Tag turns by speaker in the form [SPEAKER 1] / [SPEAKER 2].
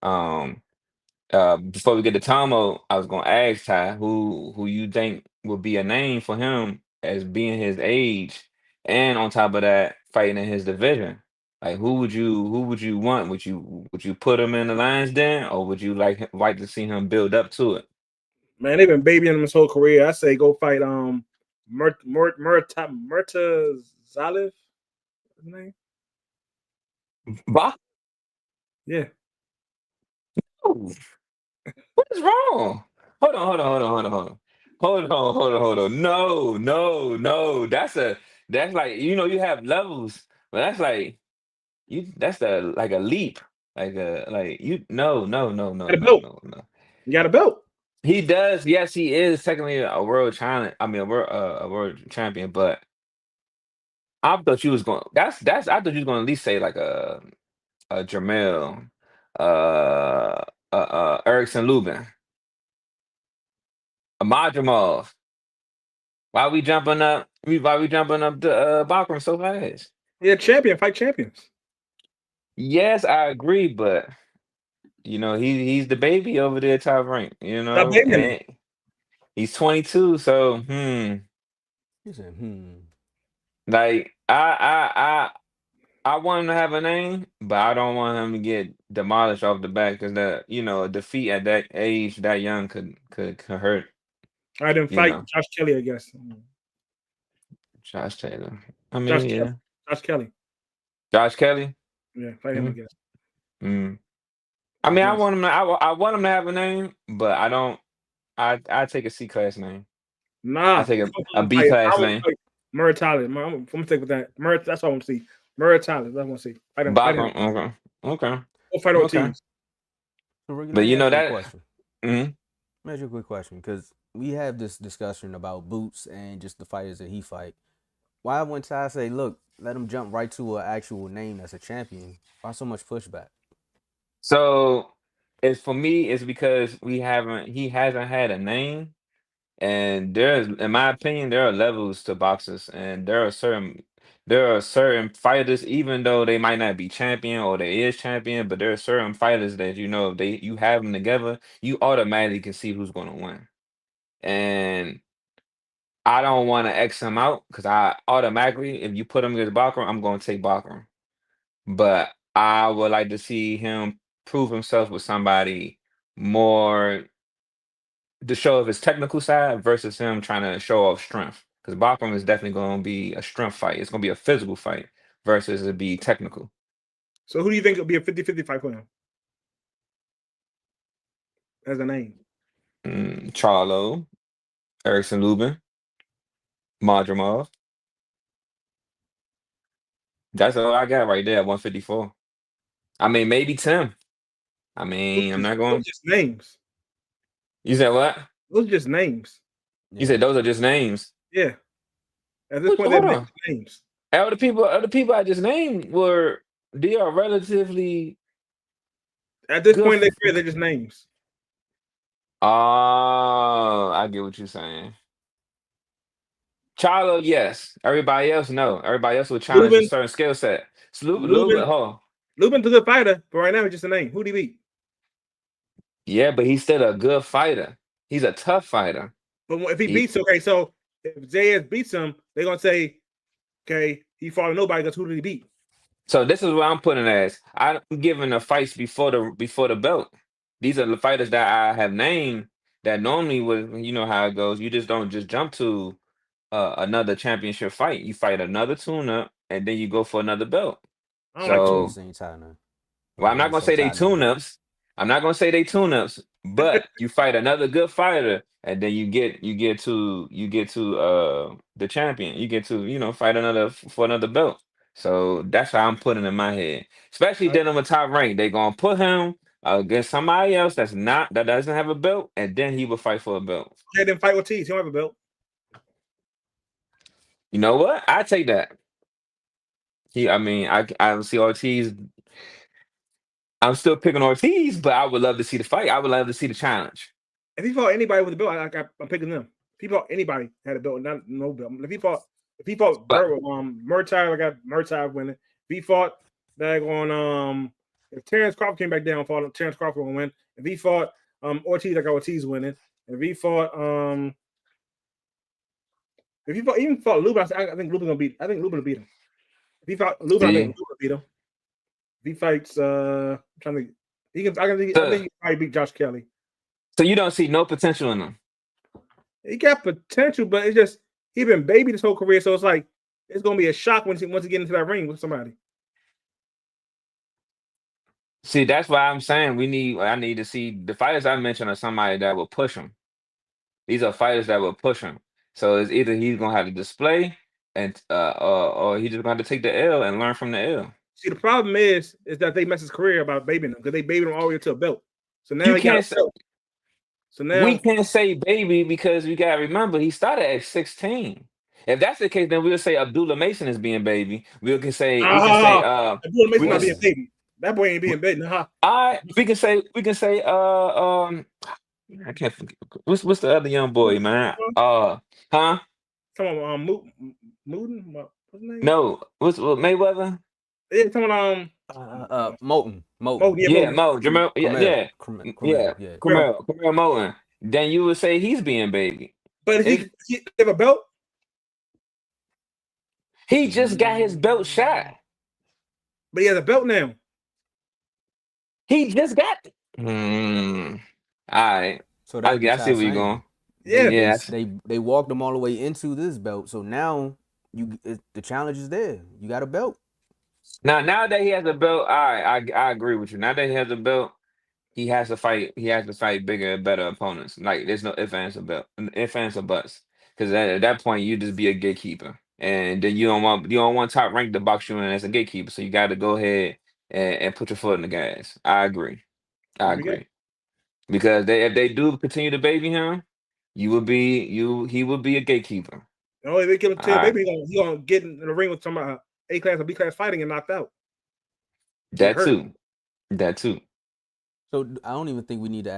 [SPEAKER 1] Before we get to Tomo, I was gonna ask Ty who you think would be a name for him as being his age, and on top of that, fighting in his division. Like who would you want? Would you put him in the Lions Den, or would you like to see him build up to it?
[SPEAKER 2] Man, they've been babying him his whole career. I say go fight Murta Zalev. His name?
[SPEAKER 1] Bah,
[SPEAKER 2] Yeah.
[SPEAKER 1] what is wrong? Hold on. No, no, no. That's like you have levels, but that's like that's the like a leap. Like you no, no, no, no,
[SPEAKER 2] Got a
[SPEAKER 1] no,
[SPEAKER 2] belt.
[SPEAKER 1] no, no.
[SPEAKER 2] You got a belt.
[SPEAKER 1] He does, yes, he is technically a world challenge. I mean a world champion, but I thought you was going that's I thought you was gonna at least say like a Jamel, Erickson Lubin, a Madrimov. Why we jumping up to Bachram so fast?
[SPEAKER 2] Yeah, champion. Fight champions.
[SPEAKER 1] Yes, I agree, but he's the baby over there top rank,
[SPEAKER 2] Stop blaming him.
[SPEAKER 1] and he's 22, so
[SPEAKER 3] He said,
[SPEAKER 1] like I want him to have a name, but I don't want him to get demolished off the bat because a defeat at that age, that young could hurt,
[SPEAKER 2] I didn't
[SPEAKER 1] you
[SPEAKER 2] fight
[SPEAKER 1] know.
[SPEAKER 2] Josh Kelly, I guess.
[SPEAKER 1] Josh Taylor. I
[SPEAKER 2] Josh
[SPEAKER 1] mean,
[SPEAKER 2] Kelly.
[SPEAKER 1] yeah.
[SPEAKER 2] Josh Kelly.
[SPEAKER 1] Josh Kelly.
[SPEAKER 2] Yeah, fight him, I
[SPEAKER 1] Mm,
[SPEAKER 2] guess.
[SPEAKER 1] mm. I
[SPEAKER 2] I
[SPEAKER 1] mean, I
[SPEAKER 2] guess.
[SPEAKER 1] want him to. I want him to have a name, but I don't. I take a C class name. I
[SPEAKER 2] Nah.
[SPEAKER 1] take a B
[SPEAKER 2] I
[SPEAKER 1] class
[SPEAKER 2] want to
[SPEAKER 1] name.
[SPEAKER 2] fight Murray Tyler. I'm gonna take with that. Murray, that's what I want to see. Murray Tyler. That's what I want to see. Fight him.
[SPEAKER 1] Bachram. Okay. Okay.
[SPEAKER 2] Go fight
[SPEAKER 1] Okay.
[SPEAKER 2] Ortiz.
[SPEAKER 3] so Ricky,
[SPEAKER 1] But
[SPEAKER 3] let me
[SPEAKER 1] you know
[SPEAKER 3] ask you a
[SPEAKER 1] that.
[SPEAKER 3] question.
[SPEAKER 1] Mhm.
[SPEAKER 3] Let me ask you a quick question because we have this discussion about Boots and just the fighters that he fight. Why when Ty say, look, let him jump right to an actual name that's a champion? Why so much pushback?
[SPEAKER 1] So, it's for me. It's because he hasn't had a name. And in my opinion, there are levels to boxers, and there are certain fighters, even though they might not be champion or they is champion, but there are certain fighters that if you have them together, you automatically can see who's going to win. And I don't want to X him out because I automatically, if you put him against Bachram, I'm going to take Bachram. But I would like to see him prove himself with somebody more to show of his technical side versus him trying to show off strength. Because Bachram is definitely going to be a strength fight. It's going to be a physical fight versus it be technical.
[SPEAKER 2] So who do you think will be a 50-50 fight for him? As a name.
[SPEAKER 1] Charlo, Erickson Lubin, Madrimov. That's all I got right there at 154. I mean, maybe Tim. I mean, I'm not
[SPEAKER 2] Those
[SPEAKER 1] going.
[SPEAKER 2] are just names.
[SPEAKER 1] You said what?
[SPEAKER 2] Those are just names.
[SPEAKER 1] You
[SPEAKER 3] Yeah.
[SPEAKER 1] said those are just names.
[SPEAKER 2] Yeah. At this
[SPEAKER 1] What,
[SPEAKER 2] point,
[SPEAKER 1] hold
[SPEAKER 2] they're
[SPEAKER 1] on.
[SPEAKER 2] names.
[SPEAKER 1] Other people I just named they are relatively
[SPEAKER 2] At this
[SPEAKER 1] good.
[SPEAKER 2] point, they're just names.
[SPEAKER 1] Oh, I get what you're saying. Charlo, yes. Everybody else, no. Everybody else will challenge a
[SPEAKER 2] Lubin,
[SPEAKER 1] certain skill set. So, little
[SPEAKER 2] Lubin,
[SPEAKER 1] bit, hold on.
[SPEAKER 2] Lubin's a good fighter, but right now he's just a name. Who do he beat?
[SPEAKER 1] Yeah, but he's still a good fighter. He's a tough fighter.
[SPEAKER 2] But if he
[SPEAKER 1] He,
[SPEAKER 2] beats, okay, so if Zayas beats him, they're gonna say, okay, he fought nobody because who did he beat?
[SPEAKER 1] so this is what I'm putting it as. I'm giving the fights before the belt. These are the fighters that I have named that normally would, you know how it goes. You just don't just jump to another championship fight. You fight another tune-up and then you go for another belt.
[SPEAKER 2] I don't
[SPEAKER 3] I
[SPEAKER 2] like
[SPEAKER 3] don't know
[SPEAKER 2] tune.
[SPEAKER 3] you
[SPEAKER 1] So,
[SPEAKER 3] saying Ty now. I
[SPEAKER 1] well,
[SPEAKER 3] don't
[SPEAKER 1] I'm
[SPEAKER 3] know
[SPEAKER 1] not
[SPEAKER 3] you
[SPEAKER 1] gonna
[SPEAKER 3] say
[SPEAKER 1] say they
[SPEAKER 3] Ty name.
[SPEAKER 1] tune-ups. I'm not gonna say they tune-ups, but you fight another good fighter, and then you get to the champion. You get to fight for another belt. So that's how I'm putting in my head. Especially dealing with top rank, they gonna put him against somebody else that doesn't have a belt, and then he will fight for a belt.
[SPEAKER 2] Okay, then fight Ortiz. He don't have a belt.
[SPEAKER 1] You know what? I take that. I mean, I see Ortiz. I'm still picking Ortiz, but I would love to see the fight. I would love to see the challenge.
[SPEAKER 2] If he fought anybody with a belt, I'm picking them. If he fought anybody had a belt, not no belt. If he fought
[SPEAKER 1] But
[SPEAKER 2] Murtaugh, I got Murtaugh winning. If he fought that on If Terrence Crawford came back down, fought Terrence Crawford will win. If he fought Ortiz, I got Ortiz winning. If he fought even fought Lubin, I think Lubin gonna beat. I think Lubin will beat him. If he fought Lubin, I think Lubin will beat him. If he fights, I'm trying to think, he can. I think he can probably beat Josh Kelly.
[SPEAKER 1] So you don't see no potential in him.
[SPEAKER 2] He got potential, but it's just he been baby this whole career, so it's like it's gonna be a shock once he get into that ring with somebody.
[SPEAKER 1] See, that's why I'm saying I need to see the fighters I mentioned are somebody that will push him. These are fighters that will push him. So it's either he's gonna have to display and or he's just gonna have to take the L and learn from the L.
[SPEAKER 2] See, the problem is that they messed his career about babying him because they babied him all the way to a belt. So now
[SPEAKER 1] You
[SPEAKER 2] he got
[SPEAKER 1] can't
[SPEAKER 2] a belt. So now
[SPEAKER 1] we can't say baby because we gotta remember he started at 16. If that's the case, then we'll say Abdullah Mason is being baby. We can say
[SPEAKER 2] Abdullah Mason not being
[SPEAKER 1] can,
[SPEAKER 2] baby. That boy ain't being baby. Nah.
[SPEAKER 1] all right, we can say I can't forget what's the other young boy, man? Huh?
[SPEAKER 2] Come on, Mooden? What's his name?
[SPEAKER 1] No, what's Mayweather?
[SPEAKER 2] Yeah, come on,
[SPEAKER 3] Moulton.
[SPEAKER 1] Yeah, Moulton. Yeah. Camaro Moulton. Then you would say he's being baby.
[SPEAKER 2] But he have a belt?
[SPEAKER 1] He just got his belt shot.
[SPEAKER 2] But he has a belt now.
[SPEAKER 1] He just got it. All right.
[SPEAKER 3] So
[SPEAKER 1] I see where you're going.
[SPEAKER 2] Yeah.
[SPEAKER 3] They walked him all the way into this belt. So now the challenge is there. You got a belt.
[SPEAKER 1] Now that he has a belt, all right, I agree with you. Now that he has a belt, he has to fight bigger and better opponents. Like there's no ifs, ands, or buts. Because at that point you just be a gatekeeper. And then you don't want top rank to box you in as a gatekeeper. So you gotta go ahead and put your foot in the gas. I agree. Because if they do continue to baby him, he would be a gatekeeper.
[SPEAKER 2] No, if they give him to a baby, he gonna get in the ring with some A class or B class fighting and knocked out.
[SPEAKER 1] That too.
[SPEAKER 3] So I don't even think we need to